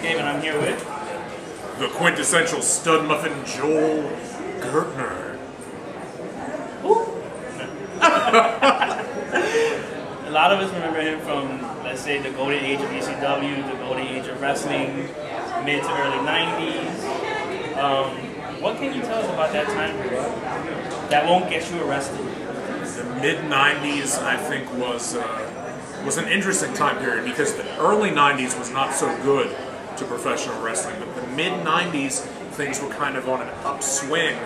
Gabe, and I'm here with the quintessential stud muffin, Joel Gertner. A lot of us remember him from, let's say, the golden age of ECW, the golden age of wrestling, mid to early 90s. What can you tell us about that time period that won't get you arrested? The mid 90s, I think, was an interesting time period because the early 90s was not so good to professional wrestling, but the mid 90s things were kind of on an upswing,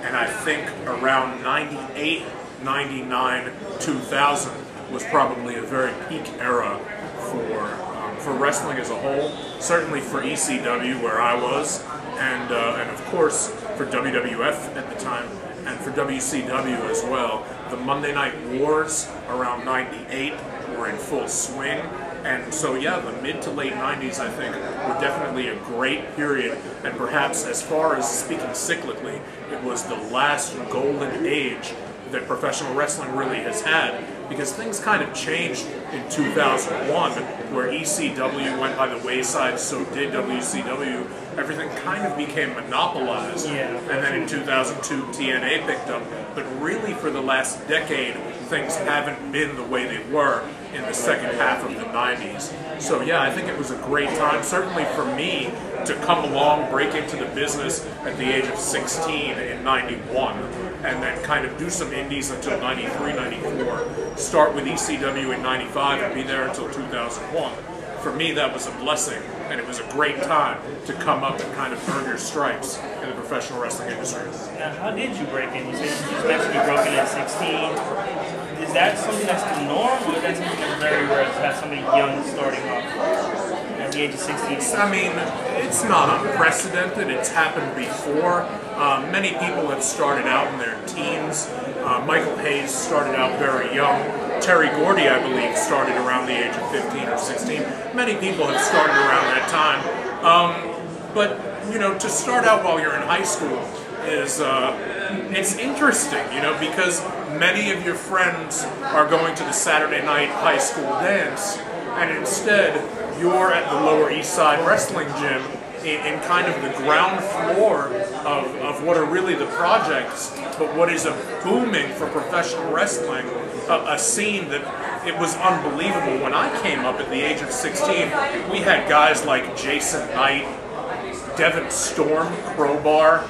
and I think around 98, 99, 2000 was probably a very peak era for wrestling as a whole. Certainly for ECW, where I was, and of course for WWF at the time, and for WCW as well. The Monday Night Wars around 98 were in full swing. And so, yeah, the mid to late 90s, I think, were definitely a great period. And perhaps, as far as speaking cyclically, it was the last golden age that professional wrestling really has had. Because things kind of changed in 2001, where ECW went by the wayside, so did WCW. Everything kind of became monopolized. Yeah. And then in 2002, TNA picked up. But really, for the last decade, things haven't been the way they were in the second half of the 90s. So yeah, I think it was a great time, certainly for me, to come along, break into the business at the age of 16 in 91, and then kind of do some indies until 93, 94, start with ECW in 95 and be there until 2001. For me, that was a blessing, and it was a great time to come up and kind of earn your stripes in the professional wrestling industry. Now, how did you break in? You said you just mentioned you broke in at 16. Is that something that's the norm, or is that something that's very rare to have somebody young starting off at the age of 16? I mean, it's not unprecedented. It's happened before. Many people have started out in their teens. Michael Hayes started out very young. Terry Gordy, I believe, started around the age of 15 or 16. Many people have started around that time. But, you know, to start out while you're in high school is, it's interesting, you know, because many of your friends are going to the Saturday night high school dance, and instead you're at the Lower East Side wrestling gym in kind of the ground floor of what are really the projects, but what is a booming for professional wrestling, a scene that it was unbelievable. When I came up at the age of 16, we had guys like Jason Knight, Devin Storm, Crowbar,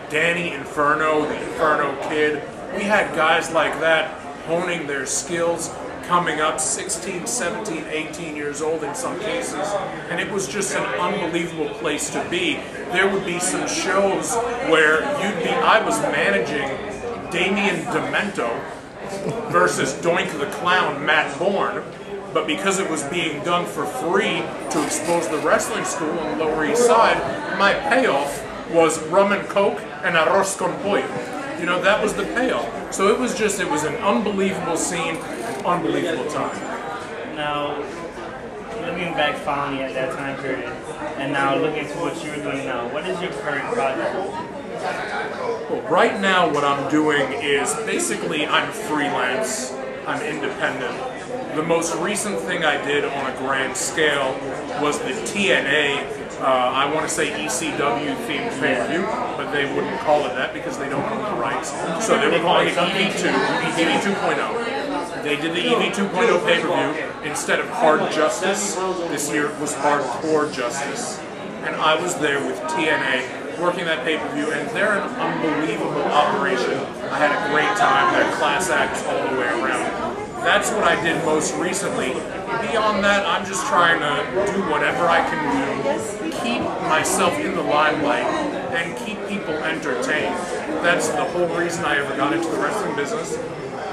Danny Inferno, the Inferno Kid. We had guys like that honing their skills, coming up 16, 17, 18 years old in some cases, and it was just an unbelievable place to be. There would be some shows where I was managing Damien Demento versus Doink the Clown, Matt Bourne, but because it was being done for free to expose the wrestling school on the Lower East Side, my payoff was rum and coke and arroz con pollo. You know, that was the payoff. So it was an unbelievable scene, an unbelievable time. Now, looking back fondly at that time period, and now looking to what you're doing now, what is your current project? Well, right now what I'm doing is basically I'm freelance, I'm independent. The most recent thing I did on a grand scale was the TNA, I want to say ECW themed pay-per-view, but they wouldn't call it that because they don't own the rights. So they were calling it EV2, EV 2.0. They did the EV 2.0 pay-per-view instead of Hard Justice. This year it was Hardcore Justice. And I was there with TNA working that pay-per-view, and they're an unbelievable operation. I had a great time. They're class acts all the way around. That's what I did most recently. Beyond that, I'm just trying to do whatever I can do, keep myself in the limelight, and keep people entertained. That's the whole reason I ever got into the wrestling business.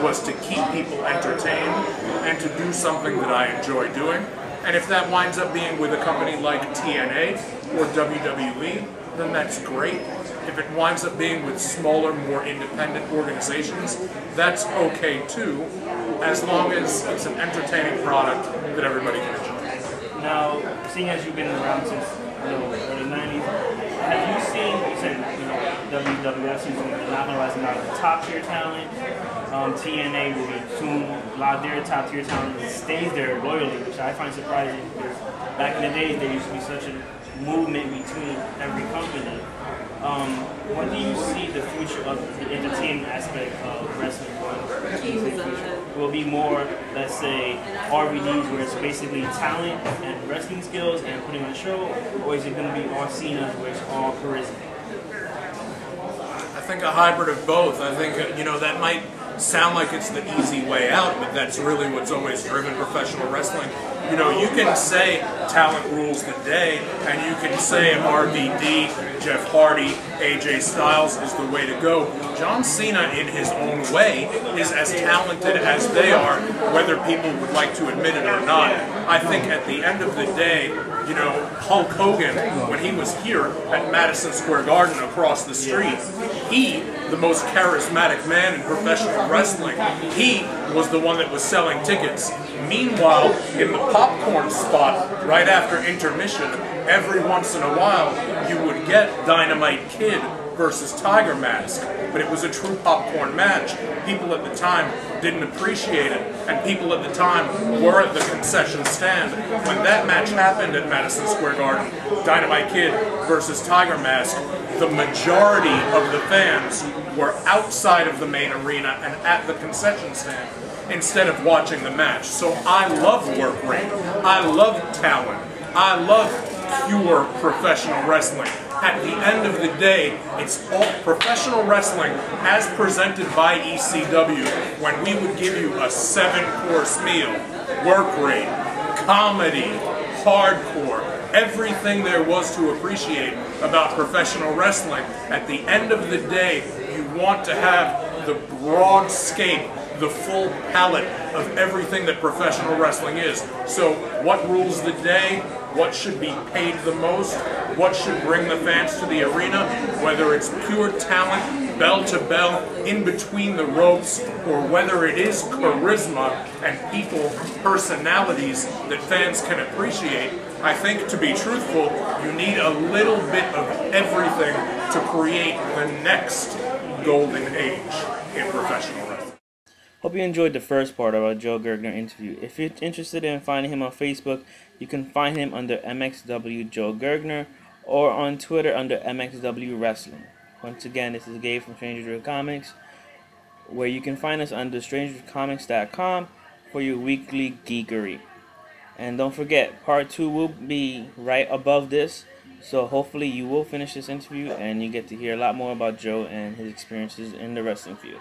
was to keep people entertained and to do something that I enjoy doing. And if that winds up being with a company like TNA or WWE, then that's great. If it winds up being with smaller, more independent organizations, that's okay too, as long as it's an entertaining product that everybody can enjoy. Now, seeing as you've been around since the early 90s, have you seen, you said, WWF seems to be monopolizing a lot of the top tier talent. TNA will be soon, a lot of their top tier talent stays there loyally, which I find surprising because back in the days there used to be such a movement between every company. What do you see the future of the entertainment aspect of wrestling going? Will be more, let's say, RVDs where it's basically talent and wrestling skills and putting on a show, or is it going to be all Cena's where it's all charisma? I think a hybrid of both. I think, that might sound like it's the easy way out, but that's really what's always driven professional wrestling. You can say talent rules the day, and you can say RVD, Jeff Hardy, AJ Styles is the way to go. John Cena, in his own way, is as talented as they are, whether people would like to admit it or not. I think at the end of the day, Hulk Hogan, when he was here at Madison Square Garden across the street, he, the most charismatic man in professional wrestling, he was the one that was selling tickets. Meanwhile, in the popcorn spot, right after intermission, every once in a while, you would get Dynamite Kid versus Tiger Mask, but it was a true popcorn match. People at the time didn't appreciate it, and people at the time were at the concession stand. When that match happened at Madison Square Garden, Dynamite Kid versus Tiger Mask, the majority of the fans were outside of the main arena and at the concession stand instead of watching the match. So I love work rate, I love talent, I love pure professional wrestling. At the end of the day, it's all professional wrestling as presented by ECW when we would give you a 7-course meal, work rate, comedy, hardcore, everything there was to appreciate about professional wrestling. At the end of the day, you want to have the broad scape, the full palette of everything that professional wrestling is. So what rules the day? What should be paid the most? What should bring the fans to the arena? Whether it's pure talent, bell to bell, in between the ropes, or whether it is charisma and people, personalities that fans can appreciate. I think, to be truthful, you need a little bit of everything to create the next golden age in professional wrestling. Hope you enjoyed the first part of our Joel Gertner interview. If you're interested in finding him on Facebook, you can find him under MXW Joel Gertner or on Twitter under MXW Wrestling. Once again, this is Gabe from Stranger Drew Comics, where you can find us under StrangerComics.com for your weekly geekery. And don't forget, part 2 will be right above this, so hopefully you will finish this interview and you get to hear a lot more about Joe and his experiences in the wrestling field.